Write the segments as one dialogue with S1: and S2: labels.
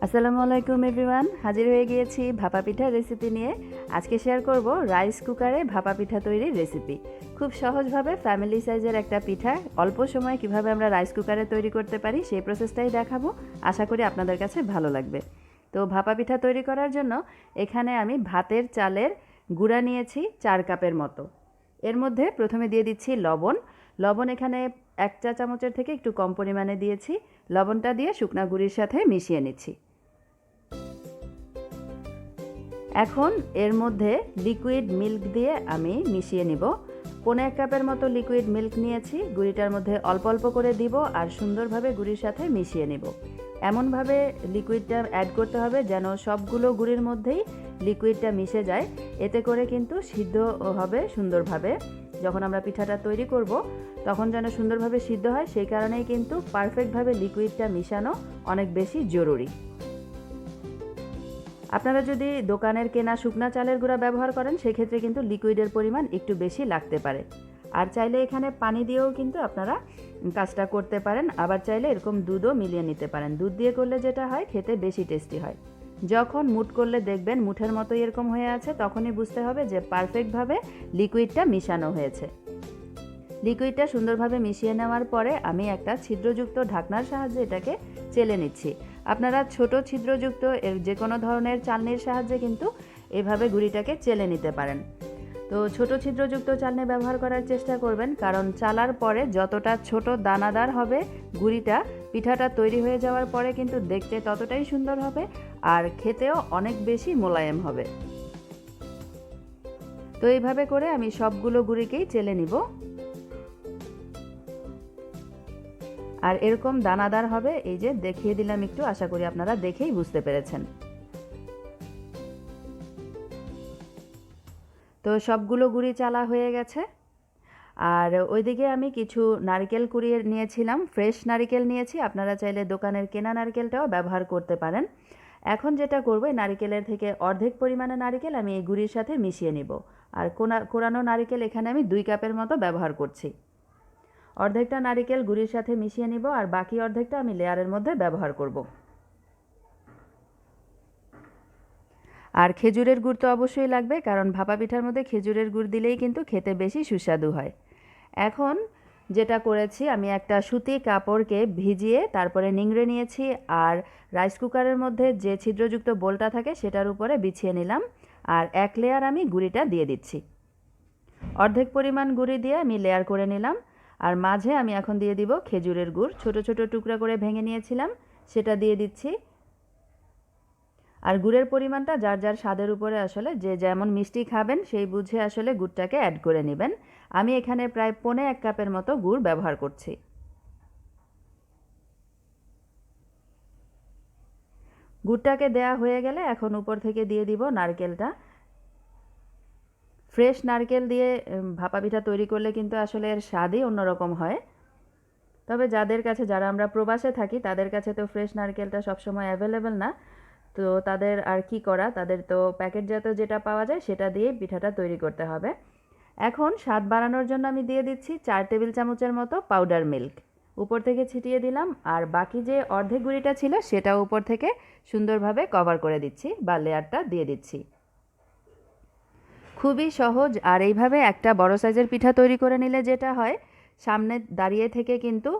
S1: আসসালামু আলাইকুম এভরিওয়ান, হাজির হয়ে গিয়েছি ভাপা পিঠার রেসিপি নিয়ে। আজকে শেয়ার করব রাইস কুকারে ভাপা পিঠা তৈরির রেসিপি। খুব সহজভাবে ফ্যামিলি সাইজের একটা পিঠা অল্প সময়ে কিভাবে আমরা রাইস কুকারে তৈরি করতে পারি সেই প্রসেসটাই দেখাবো। আশা করি আপনাদের কাছে ভালো লাগবে। তো ভাপা পিঠা তৈরি করার জন্য এখানে আমি ভাতের চালের গুঁড়া নিয়েছি 4 কাপের মতো। এর মধ্যে প্রথমে দিয়ে দিচ্ছি লবণ। লবণ এখানে 1 চা চামচের থেকে একটু কম পরিমাণে দিয়েছি। লবণটা দিয়ে শুকনা গুঁড়ির সাথে মিশিয়ে নিচ্ছি। এখন এর মধ্যে লিকুইড মিল্ক দিয়ে আমি মিশিয়ে নিব। 1.5 কাপের মতো লিকুইড মিল্ক নিয়েছি। গুঁড়িটার মধ্যে অল্প অল্প করে দিব আর সুন্দরভাবে গুঁড়ির সাথে মিশিয়ে নিব। এমনভাবে লিকুইডটা অ্যাড করতে হবে যেন সবগুলো গুঁড়ির মধ্যেই লিকুইডটা মিশে যায়। এতে করে কিন্তু সিদ্ধ হবে সুন্দরভাবে। যখন আমরা পিঠাটা তৈরি করব তখন যেন সুন্দরভাবে সিদ্ধ হয়, সেই কারণেই কিন্তু পারফেক্টভাবে লিকুইডটা মিশানো অনেক বেশি জরুরি। আপনারা যদি দোকানের কেনা শুকনা চালের গুঁড়া ব্যবহার করেন সেক্ষেত্রে কিন্তু লিকুইডের পরিমাণ একটু বেশি লাগতে পারে। আর চাইলে এখানে পানি দিয়েও কিন্তু আপনারা কাজটা করতে পারেন, আবার চাইলে এরকম দুধও মিলিয়ে নিতে পারেন। দুধ দিয়ে করলে যেটা হয় খেতে বেশি টেস্টি হয়। যখন মুঠ করলে দেখবেন মুঠের মতো এরকম হয়ে আছে, তখনই বুঝতে হবে যে পারফেক্টভাবে লিকুইডটা মিশানো হয়েছে। লিকুইডটা সুন্দরভাবে মিশিয়ে নেওয়ার পরে আমি একটা ছিদ্রযুক্ত ঢাকনার সাহায্যে এটাকে চেলে নিচ্ছি। আপনারা ছোট ছিদ্রযুক্ত যে কোনো ধরনের চালনির সাহায্যে কিন্তু এভাবে গুঁড়িটাকে চেলে নিতে পারেন। তো ছোট ছিদ্রযুক্ত চালনি ব্যবহার করার চেষ্টা করবেন, কারণ চালার পরে যতটা ছোট দানাদার হবে গুঁড়িটা, পিঠাটা তৈরি হয়ে যাওয়ার পরে কিন্তু দেখতে ততটাই সুন্দর হবে আর খেতেও অনেক বেশি মোলায়েম হবে। তো এইভাবে করে আমি সবগুলো গুঁড়িকেই চেলে নিব। আর এরকম দানাদার হবে, এই যে দেখিয়ে দিলাম একটু, আশা করি আপনারা দেখেই বুঝতে পেরেছেন। তো সবগুলো গুঁড়ি চালা হয়ে গেছে। আর ওইদিকে আমি কিছু নারকেল কুড়িয়ে নিয়েছিলাম, ফ্রেশ নারকেল নিয়েছি। আপনারা চাইলে দোকানের কেনা নারকেলটাও ব্যবহার করতে পারেন। এখন যেটা করব, নারকেলের থেকে অর্ধেক পরিমাণে নারকেল আমি এই গুঁড়ির সাথে মিশিয়ে নিব। আর কোরানো নারকেল এখানে আমি 2 কাপের মতো ব্যবহার করছি। অর্ধেকটা নারকেল গুঁড়ির সাথে মিশিয়ে নিব আর বাকি অর্ধেকটা আমি লেয়ারের মধ্যে ব্যবহার করব। আর খেজুরের গুড় তো অবশ্যই লাগবে, কারণ ভাপা পিঠার মধ্যে খেজুরের গুড় দিলেই কিন্তু খেতে বেশি সুস্বাদু হয়। এখন যেটা করেছি, আমি একটা সুতি কাপড়কে ভিজিয়ে তারপরে নিংড়ে নিয়েছি আর রাইস কুকারের মধ্যে যে ছিদ্রযুক্ত বোলটা থাকে সেটার উপরে বিছিয়ে নিলাম। আর 1 লেয়ার আমি গুঁড়িটা দিয়ে দিচ্ছি। অর্ধেক পরিমাণ গুঁড়ি দিয়ে আমি লেয়ার করে নিলাম। আর মাঝে আমি এখন দিয়ে দিব খেজুরের গুড়, ছোট ছোট টুকরা করে ভেঙে নিয়েছিলাম, সেটা দিয়ে দিচ্ছি। আর গুড়ের পরিমাণটা যার যার স্বাদের উপরে, আসলে যে যেমন মিষ্টি খাবেন সেই বুঝে আসলে গুড়টাকে অ্যাড করে নেবেন। আমি এখানে প্রায় 1.25 কাপের মতো গুড় ব্যবহার করছি। গুড়টাকে দেয়া হয়ে গেলে এখন উপর থেকে দিয়ে দিব নারকেলটা। ফ্রেশ নারকেল দিয়ে ভাপা পিঠা তৈরি করলে কিন্তু আসলে এর স্বাদই অন্যরকম হয়। তবে যারা আমরা প্রবাসে থাকি তাদের কাছে তো ফ্রেশ নারকেলটা সবসময় অ্যাভেলেবেল না। তো তাদের আর কি করা, তাদের তো প্যাকেটজাত যেটা পাওয়া যায় সেটা দিয়ে পিঠাটা তৈরি করতে হবে। এখন স্বাদ বাড়ানোর জন্য আমি দিয়ে দিচ্ছি 4 টেবিল চামচের মতো পাউডার মিল্ক। উপর থেকে ছিটিয়ে দিলাম আর বাকি যে অর্ধেক গুঁড়িটা ছিল সেটা উপর থেকে সুন্দরভাবে কভার করে দিচ্ছি বা লেয়ারটা দিয়ে দিচ্ছি। খুবই সহজ। আর এইভাবে একটা বড় সাইজের পিঠা তৈরি করে নিলে যেটা হয়, সামনে দাঁড়িয়ে থেকে কিন্তু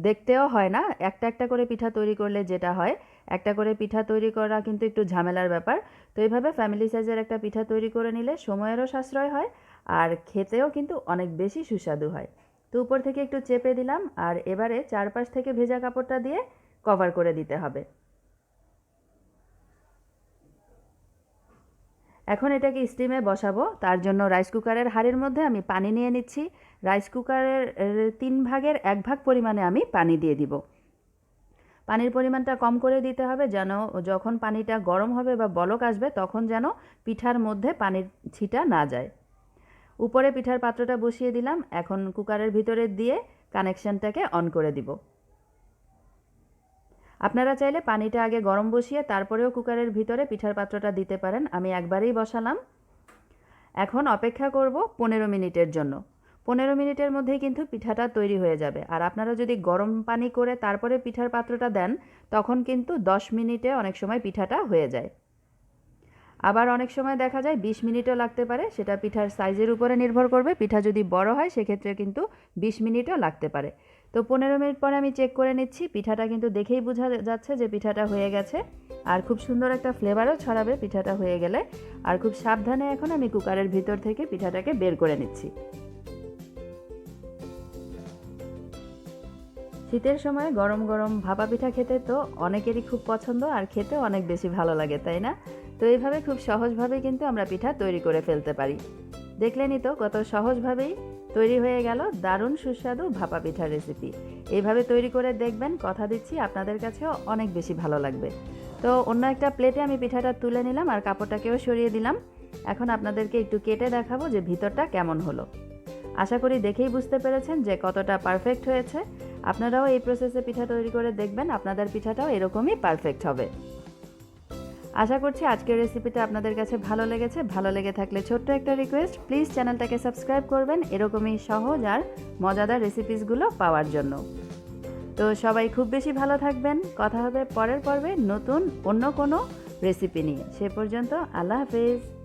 S1: দেখতেও হয় না। একটা একটা করে পিঠা তৈরি করলে যেটা হয়, একটা করে পিঠা তৈরি করা কিন্তু একটু ঝামেলার ব্যাপার। তো এইভাবে ফ্যামিলি সাইজের একটা পিঠা তৈরি করে নিলে সময়েরও সাশ্রয় হয় আর খেতেও কিন্তু অনেক বেশি সুস্বাদু হয়। তো উপর থেকে একটু চেপে দিলাম আর এবারে চারপাশ থেকে ভেজা কাপড়টা দিয়ে কভার করে দিতে হবে। এখন এটাকে স্টিমে বসাবো। তার জন্য রাইস কুকারের হাঁড়ির মধ্যে আমি পানি নিয়ে নিচ্ছি। রাইস কুকারের 3 ভাগের 1 ভাগ পরিমাণে আমি পানি দিয়ে দিব। পানির পরিমাণটা কম করে দিতে হবে, যেন যখন পানিটা গরম হবে বা বলক আসবে তখন যেন পিঠার মধ্যে পানির ছিটা না যায়। উপরে পিঠার পাত্রটা বসিয়ে দিলাম। এখন কুকারের ভিতরে দিয়ে কানেকশনটাকে অন করে দিব। আপনারা চাইলে পানিটা আগে গরম বসিয়ে তারপরেও কুকারের ভিতরে পিঠার পাত্রটা দিতে পারেন। আমি একবারেই বসালাম। এখন অপেক্ষা করব 15 মিনিটের জন্য। 15 মিনিটের মধ্যেই কিন্তু পিঠাটা তৈরি হয়ে যাবে। আর আপনারা যদি গরম পানি করে তারপরে পিঠার পাত্রটা দেন, তখন কিন্তু 10 মিনিটে অনেক সময় পিঠাটা হয়ে যায়। আবার অনেক সময় দেখা যায় 20 মিনিটও লাগতে পারে, সেটা পিঠার সাইজের উপরে নির্ভর করবে। পিঠা যদি বড় হয় সেক্ষেত্রে কিন্তু 20 মিনিটও লাগতে পারে। তো 15 মিনিট পরে আমি চেক করে নিচ্ছি, পিঠাটা কিন্তু দেখেই বোঝা যাচ্ছে যে পিঠাটা হয়ে গেছে। আর খুব সুন্দর একটা ফ্লেভারও ছড়াবে পিঠাটা হয়ে গেলে। আর খুব সাবধানে এখন আমি কুকারের ভিতর থেকে পিঠাটাকে বের করে নিচ্ছি। শীতের সময় গরম গরম ভাপা পিঠা খেতে তো অনেকেরই খুব পছন্দ, আর খেতেও অনেক বেশি ভালো লাগে, তাই না? তো এইভাবে খুব সহজভাবেই কিন্তু আমরা পিঠা তৈরি করে ফেলতে পারি। দেখলেনই তো কত সহজভাবেই তৈরি হয়ে গেল দারুণ সুস্বাদু ভাপা পিঠার রেসিপি। এইভাবে তৈরি করে দেখবেন, কথা দিচ্ছি আপনাদের কাছেও অনেক বেশি ভালো লাগবে। তো অন্য একটা প্লেটে আমি পিঠাটা তুলে নিলাম আর কাপড়টাকেও সরিয়ে দিলাম। এখন আপনাদেরকে একটু কেটে দেখাবো যে ভিতরটা কেমন হলো। আশা করি দেখেই বুঝতে পেরেছেন যে কতটা পারফেক্ট হয়েছে। আপনারাও এই প্রসেসে পিঠা তৈরি করে দেখবেন, আপনাদের পিঠাটাও এরকমই পারফেক্ট হবে। আশা করছি আজকের রেসিপিটা আপনাদের কাছে ভালো লেগেছে। ভালো লেগে থাকলে ছোট্ট একটা রিকোয়েস্ট, প্লিজ চ্যানেলটাকে সাবস্ক্রাইব করবেন এরকমই সহজ আর মজাদার রেসিপিসগুলো পাওয়ার জন্য। তো সবাই খুব বেশি ভালো থাকবেন। কথা হবে পরের পর্বে নতুন অন্য কোনো রেসিপি নিয়ে। সে পর্যন্ত আল্লাহ হাফেজ।